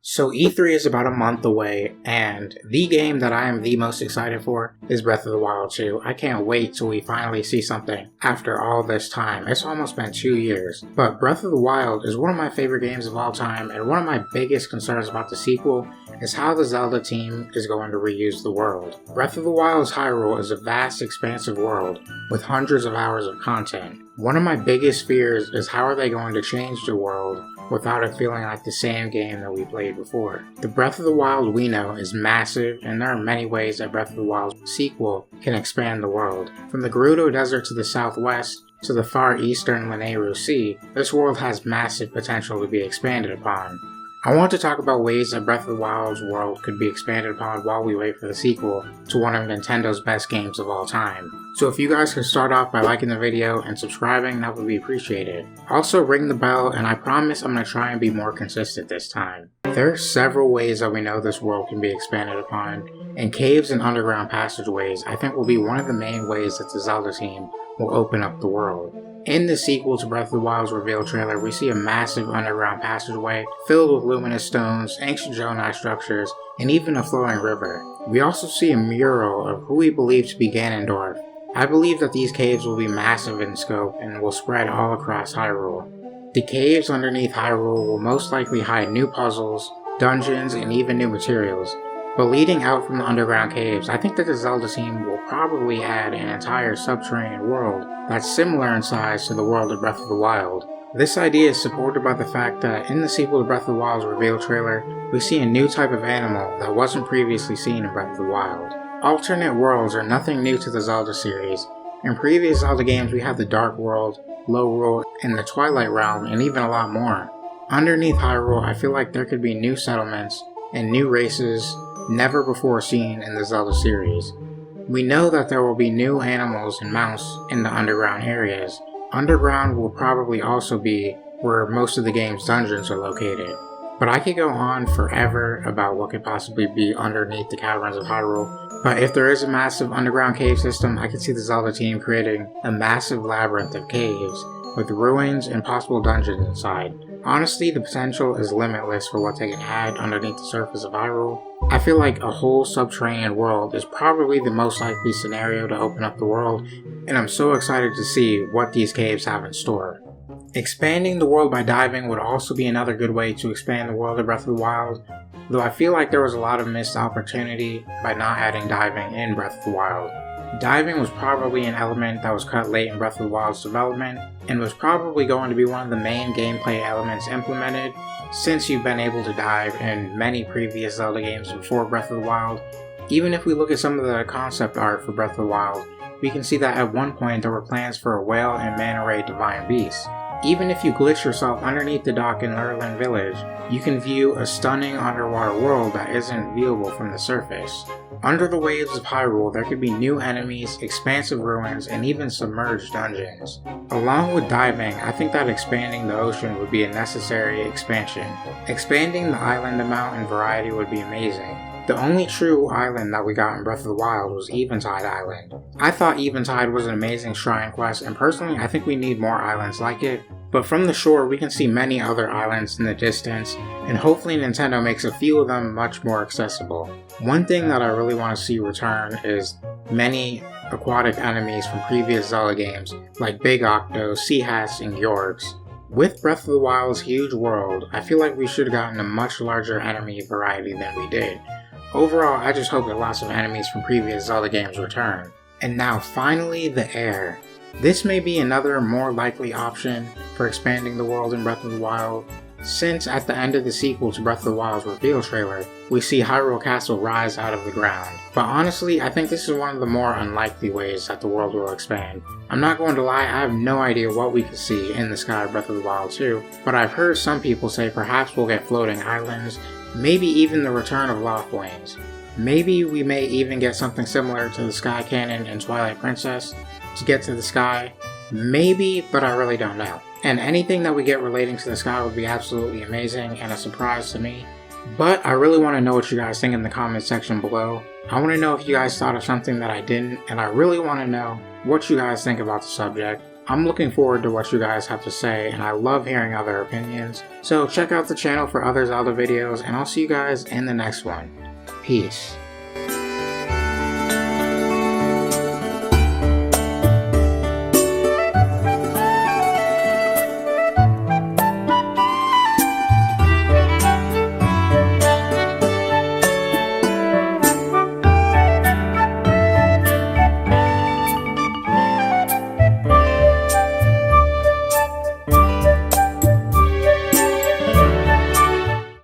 So E3 is about a month away, and the game that I am the most excited for is Breath of the Wild 2. I can't wait till we finally see something after all this time. It's almost been 2 years. But Breath of the Wild is one of my favorite games of all time, and one of my biggest concerns about the sequel is how the Zelda team is going to reuse the world. Breath of the Wild's Hyrule is a vast, expansive world with hundreds of hours of content. One of my biggest fears is how are they going to change the world without it feeling like the same game that we played before. The Breath of the Wild we know is massive, and there are many ways that Breath of the Wild's sequel can expand the world. From the Gerudo Desert to the southwest, to the far eastern Lanayru Sea, this world has massive potential to be expanded upon. I want to talk about ways that Breath of the Wild's world could be expanded upon while we wait for the sequel to one of Nintendo's best games of all time. So if you guys could start off by liking the video and subscribing, that would be appreciated. Also ring the bell, and I promise I'm going to try and be more consistent this time. There are several ways that we know this world can be expanded upon, and caves and underground passageways I think will be one of the main ways that the Zelda team will open up the world. In the sequel to Breath of the Wild's reveal trailer, we see a massive underground passageway filled with luminous stones, ancient Zonai structures, and even a flowing river. We also see a mural of who we believe to be Ganondorf. I believe that these caves will be massive in scope and will spread all across Hyrule. The caves underneath Hyrule will most likely hide new puzzles, dungeons, and even new materials. But leading out from the underground caves, I think that the Zelda team will probably add an entire subterranean world that's similar in size to the world of Breath of the Wild. This idea is supported by the fact that in the sequel to Breath of the Wild's reveal trailer, we see a new type of animal that wasn't previously seen in Breath of the Wild. Alternate worlds are nothing new to the Zelda series. In previous Zelda games we have the Dark World, Lorule, and the Twilight Realm, and even a lot more. Underneath Hyrule, I feel like there could be new settlements and new races never before seen in the Zelda series. We know that there will be new animals and mounts in the underground areas. Underground will probably also be where most of the game's dungeons are located. But I could go on forever about what could possibly be underneath the caverns of Hyrule. But if there is a massive underground cave system, I could see the Zelda team creating a massive labyrinth of caves with ruins and possible dungeons inside. Honestly, the potential is limitless for what they can add underneath the surface of Hyrule. I feel like a whole subterranean world is probably the most likely scenario to open up the world, and I'm so excited to see what these caves have in store. Expanding the world by diving would also be another good way to expand the world of Breath of the Wild, though I feel like there was a lot of missed opportunity by not adding diving in Breath of the Wild. Diving was probably an element that was cut late in Breath of the Wild's development, and was probably going to be one of the main gameplay elements implemented, since you've been able to dive in many previous Zelda games before Breath of the Wild. Even if we look at some of the concept art for Breath of the Wild, we can see that at one point there were plans for a whale and manta ray divine beast. Even if you glitch yourself underneath the dock in Lurelin Village, you can view a stunning underwater world that isn't viewable from the surface. Under the waves of Hyrule, there could be new enemies, expansive ruins, and even submerged dungeons. Along with diving, I think that expanding the ocean would be a necessary expansion. Expanding the island amount and variety would be amazing. The only true island that we got in Breath of the Wild was Eventide Island. I thought Eventide was an amazing shrine quest, and personally I think we need more islands like it. But from the shore we can see many other islands in the distance, and hopefully Nintendo makes a few of them much more accessible. One thing that I really want to see return is many aquatic enemies from previous Zelda games, like Big Octo, Sea Hats, and Yorks. With Breath of the Wild's huge world, I feel like we should have gotten a much larger enemy variety than we did. Overall, I just hope that lots of enemies from previous Zelda games return. And now finally, the air. This may be another more likely option for expanding the world in Breath of the Wild, since at the end of the sequel to Breath of the Wild's reveal trailer, we see Hyrule Castle rise out of the ground. But honestly, I think this is one of the more unlikely ways that the world will expand. I'm not going to lie, I have no idea what we could see in the sky of Breath of the Wild 2, but I've heard some people say perhaps we'll get floating islands, maybe even the return of Lothwains. Maybe we may even get something similar to the Sky Cannon in Twilight Princess to get to the sky. Maybe, but I really don't know. And anything that we get relating to the sky would be absolutely amazing and a surprise to me. But I really want to know what you guys think in the comment section below. I want to know if you guys thought of something that I didn't, and I really want to know what you guys think about the subject. I'm looking forward to what you guys have to say, and I love hearing other opinions. So check out the channel for other Zelda videos, and I'll see you guys in the next one. Peace.